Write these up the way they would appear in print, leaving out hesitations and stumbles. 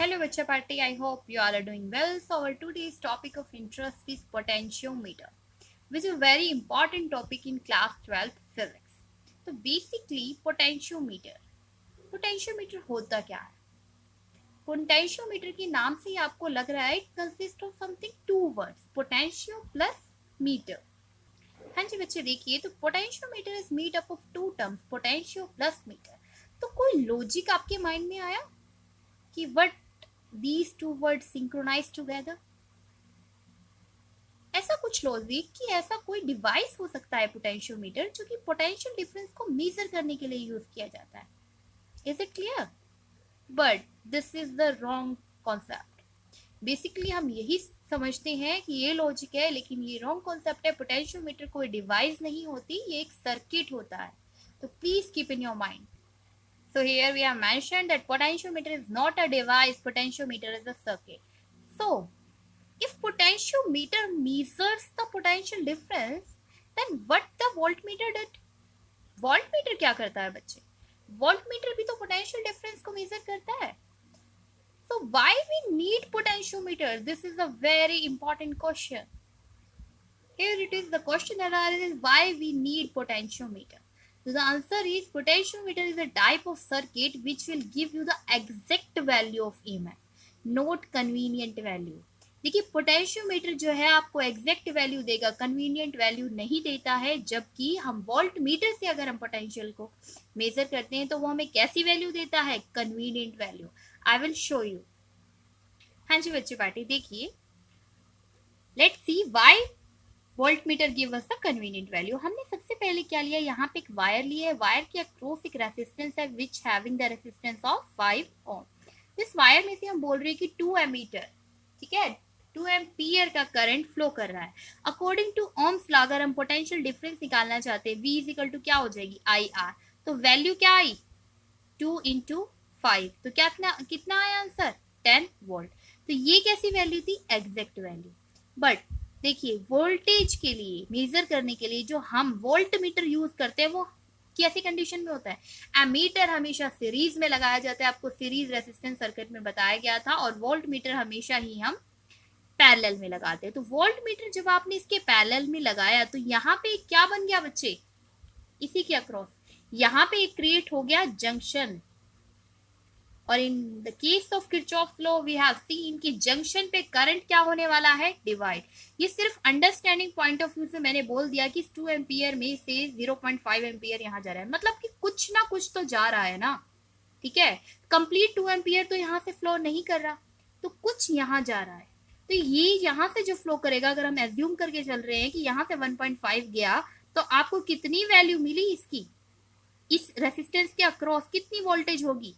Hello, Bacha Party. I hope you all are doing well. So, our today's topic of interest is potentiometer, which is a very important topic in class 12th physics. तो basically potentiometer होता क्या है? Potentiometer के नाम से ही आपको लग रहा है it consist of something two words, potentio plus metre. हाँ जी बच्चे, देखिए तो potentiometer is made up of two terms, potentio plus metre. तो कोई लॉजिक आपके माइंड में आया कि what these two words synchronize together? ऐसा कुछ लॉजिक कि ऐसा कोई डिवाइस हो सकता है पोटेंशियोमीटर जो कि पोटेंशियल डिफरेंस को मेजर करने के लिए यूज किया जाता है. Is it clear? But this is the wrong concept. Basically हम यही समझते हैं कि ये लॉजिक है, लेकिन ये रॉन्ग कॉन्सेप्ट है. पोटेंशियोमीटर कोई डिवाइस नहीं होती, ये एक सर्किट होता है. तो please keep in your mind. So here we have mentioned that potentiometer is not a device, potentiometer is a circuit. So if potentiometer measures the potential difference, then what the voltmeter did? Voltmeter क्या करता है बच्चे? Voltmeter भी तो potential difference को measure करता है. So why we need potentiometer? This is a very important question. Here it is, the question arises, why we need potentiometer? So the answer is potentiometer is a type of circuit which will give you the exact value of EMF, not convenient value. देखिए potentiometer जो है आपको exact value देगा, convenient value नहीं देता है. जबकि हम वोल्ट मीटर से अगर हम पोटेंशियल को मेजर करते हैं तो वो हमें कैसी वैल्यू देता है? Convenient value. I will show you. हाँ जी बच्चे पार्टी, देखिए let's see why voltmeter give us the convenient value. हमने सबसे पहले क्या लिया, यहाँ पे एक वायर लिया है. वायर के अक्रॉस एक रेसिस्टेंस है which having the resistance of 5 ओम. इस वायर में से हम बोल रहे हैं कि 2 एमीटर, ठीक है, 2 एम्पियर का करंट फ्लो कर रहा है. अकॉर्डिंग टू ओम्स लॉ अगर हम पोटेंशियल डिफरेंस निकालना चाहते हैं, V इज इक्वल टू क्या हो जाएगी? IR. तो वैल्यू क्या आई? 2 इंटू 5. तो क्या कितना आया आंसर? 10 वोल्ट. तो ये कैसी वैल्यू थी? Exact value. बट देखिए वोल्टेज के लिए मेजर करने के लिए जो हम वोल्ट मीटर यूज करते हैं वो कैसी कंडीशन में होता है? एमीटर हमेशा सीरीज में लगाया जाता है, आपको सीरीज रेसिस्टेंस सर्किट में बताया गया था. और वोल्ट मीटर हमेशा ही हम पैरेलल में लगाते हैं. तो वोल्ट मीटर जब आपने इसके पैरेलल में लगाया तो यहाँ पे क्या बन गया बच्चे? इसी के अक्रॉस यहाँ पे क्रिएट हो गया जंक्शन. और in the case of Kirchhoff law we have seen कि जंक्शन पे करंट क्या होने वाला है? डिवाइड. ये सिर्फ अंडरस्टैंडिंग पॉइंट ऑफ व्यू से मैंने बोल दिया कि 2 एम्पियर में से 0.5 एम्पियर यहाँ जा रहा है, मतलब कि कुछ ना कुछ तो जा रहा है ना, ठीक है. कंप्लीट 2 एम्पियर तो यहाँ से फ्लो नहीं कर रहा, तो कुछ यहाँ जा रहा है. तो ये यहाँ से जो फ्लो करेगा, अगर हम एज्यूम करके चल रहे हैं कि यहाँ से 1.5 गया, तो आपको कितनी वैल्यू मिली इसकी? इस रेसिस्टेंस के अक्रॉस कितनी वोल्टेज होगी?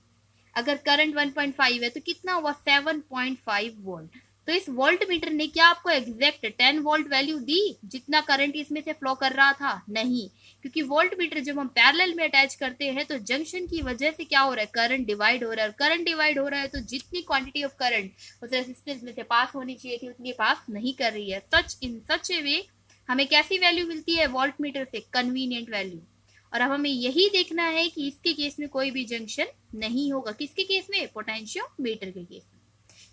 अगर करंट 1.5 है तो कितना हुआ? 7.5 वोल्ट. तो इस वोल्ट मीटर ने क्या आपको एग्जैक्ट 10 वोल्ट वैल्यू दी जितना करंट इसमें से फ्लो कर रहा था? नहीं, क्योंकि वोल्ट मीटर जब हम पैरेलल में अटैच करते हैं तो जंक्शन की वजह से क्या हो रहा है? करंट डिवाइड हो रहा है. और करंट डिवाइड हो रहा है तो जितनी क्वांटिटी ऑफ करंट उस रेसिस्टेंस में से पास होनी चाहिए थी उतनी पास नहीं कर रही है. सच ए वे हमें कैसी वैल्यू मिलती है वोल्ट मीटर से? Convenient value. और अब हमें यही देखना है कि इसके केस में कोई भी जंक्शन नहीं होगा. किसके केस में? पोटेंशियोमीटर के केस में.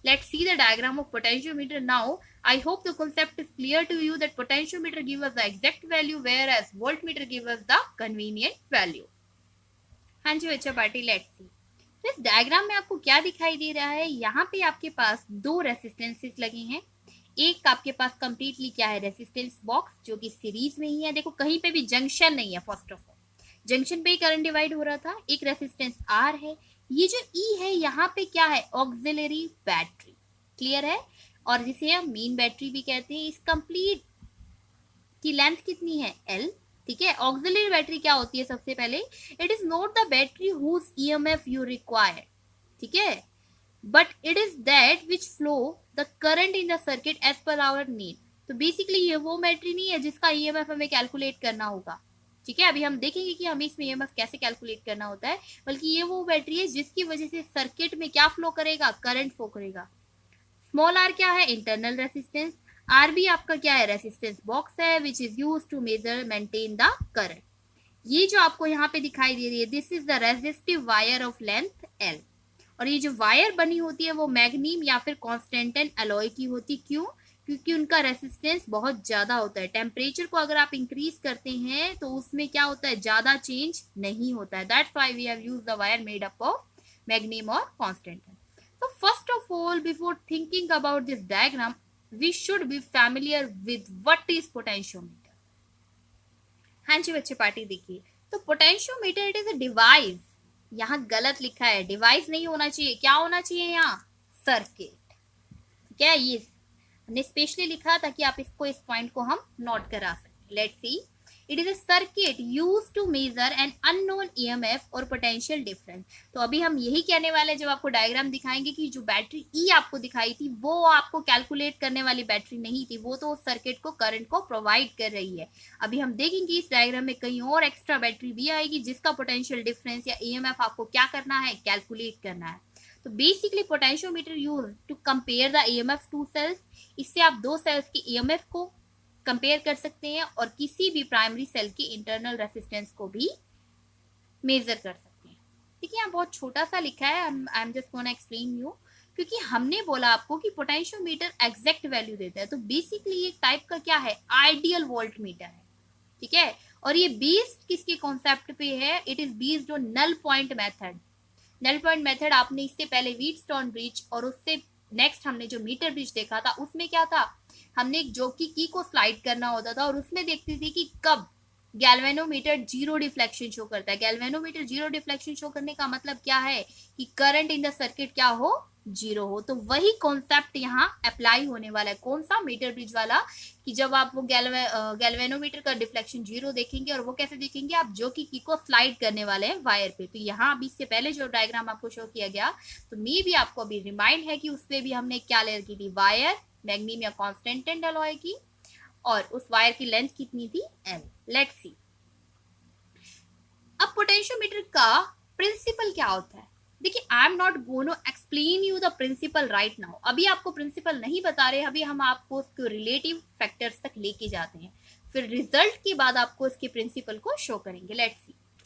Let's see the diagram of potentiometer now. I hope the concept is clear to you that potentiometer gives us the exact value whereas voltmeter gives us the convenient value. हाँ जी बच्चा party, let's see. तो इस diagram में आपको क्या दिखाई दे रहा है? यहाँ पे आपके पास दो रेसिस्टेंसेस लगे हैं. एक आपके पास कंप्लीटली क्या है? रेसिस्टेंस बॉक्स जो कि सीरीज में ही है. देखो कहीं पे भी जंक्शन नहीं है. फर्स्ट ऑफ ऑल जंक्शन पे ही करंट डिवाइड हो रहा था. एक रेसिस्टेंस आर है. ये जो ई है यहाँ पे क्या है? Auxiliary battery. क्लियर है? और जिसे हम मेन बैटरी भी कहते हैं. इस कंप्लीट की लेंथ कितनी है? एल. ठीक है. ऑक्सिलरी बैटरी क्या होती है? सबसे पहले it is not the battery whose EMF you require, ठीक है, but it is that which flow the current in the circuit as per our need. तो बेसिकली ये वो बैटरी नहीं है जिसका ईएमएफ हमें कैलकुलेट करना होगा. ठीक है, अभी हम देखेंगे कि हमें इसमें ईएमएफ कैसे कैलकुलेट करना होता है. बल्कि ये वो बैटरी है जिसकी वजह से सर्किट में क्या फ्लो करेगा? करंट फ्लो करेगा. स्मॉल आर क्या है? Internal resistance. आर भी आपका क्या है? रेसिस्टेंस बॉक्स है which is use to measure maintain the current. ये जो आपको यहाँ पे दिखाई दे रही है this is the resistive wire of length L. और ये जो वायर बनी होती है वो मैग्नीम या फिर कॉन्स्टेंटाइन अलॉय की होती। क्यों? क्योंकि उनका रेसिस्टेंस बहुत ज्यादा होता है। टेम्परेचर को अगर आप इंक्रीज करते हैं तो उसमें क्या होता है, ज्यादा चेंज नहीं होता है। That's why we have used the wire made up of manganin और constantan. So first of all, before thinking about this diagram, we should be familiar with what is potentiometer. हाँ जी बच्चे पार्टी देखिए, तो potentiometer it is a device. यहाँ गलत लिखा है, डिवाइस नहीं होना चाहिए, क्या होना चाहिए यहाँ, सर्किट। क्या ये हमने स्पेशली लिखा ताकि आप इसको, इस पॉइंट को हम नोट करा सकें। Let's see, it is a circuit used to measure an unknown EMF और पोटेंशियल डिफरेंस। तो अभी हम यही कहने वाले जब आपको डायग्राम दिखाएंगे कि जो बैटरी ई आपको दिखाई थी वो आपको कैलकुलेट करने वाली बैटरी नहीं थी, वो तो उस सर्किट को करंट को प्रोवाइड कर रही है। अभी हम देखेंगे इस डायग्राम में कहीं और एक्स्ट्रा बैटरी भी आएगी जिसका पोटेंशियल डिफरेंस या ईएमएफ आपको क्या करना है, कैलकुलेट करना है। तो basically potentiometer use to compare the EMF two cells. इससे आप दो सेल्स की ईएमएफ को कंपेयर कर सकते हैं और किसी भी प्राइमरी सेल की इंटरनल रेसिस्टेंस को भी मेजर कर सकते हैं। देखिए यहाँ बहुत छोटा सा लिखा है, I am just gonna explain you, क्योंकि हमने बोला आपको कि पोटेंशियोमीटर एग्जैक्ट वैल्यू देता है। तो बेसिकली एक टाइप का क्या है, आइडियल वोल्ट मीटर है, ठीक है। और ये बेस्ड किसके कॉन्सेप्ट पे है, it is based on null point method. Null point method आपने इससे पहले व्हीटस्टोन ब्रिज और उससे नेक्स्ट हमने जो मीटर ब्रिज देखा था उसमें क्या था, हमने एक जॉकी की को स्लाइड करना होता था और उसमें देखते थे कि कब गैल्वेनोमीटर जीरो डिफ्लेक्शन शो करता है। गैल्वेनोमीटर जीरो डिफ्लेक्शन शो करने का मतलब क्या है कि करंट इन द सर्किट क्या हो, जीरो हो। तो वही कॉन्सेप्ट यहाँ अप्लाई होने वाला है। कौन सा, मीटर ब्रिज वाला, कि जब आप वो गैल्वेनोमीटर का डिफ्लेक्शन जीरो देखेंगे, और वो कैसे देखेंगे, आप जो की को स्लाइड करने वाले हैं वायर पे। तो यहाँ अभी इससे पहले जो डायग्राम आपको शो किया गया, तो मे भी आपको अभी रिमाइंड है कि उस पर भी हमने क्या लेयर की थी, वायर मैग्नीम या कॉन्स्टेंटाइन अलॉय की, और उस वायर की लेंथ कितनी थी, L। लेट्स सी, अब पोटेंशियोमीटर का प्रिंसिपल क्या होता है। देखिए I am not gonna explain you the principle right now, अभी आपको प्रिंसिपल नहीं बता रहे, अभी हम आपको उसके रिलेटिव फैक्टर्स तक लेके जाते हैं, फिर रिजल्ट के बाद आपको इसके प्रिंसिपल को शो करेंगे। Let's see,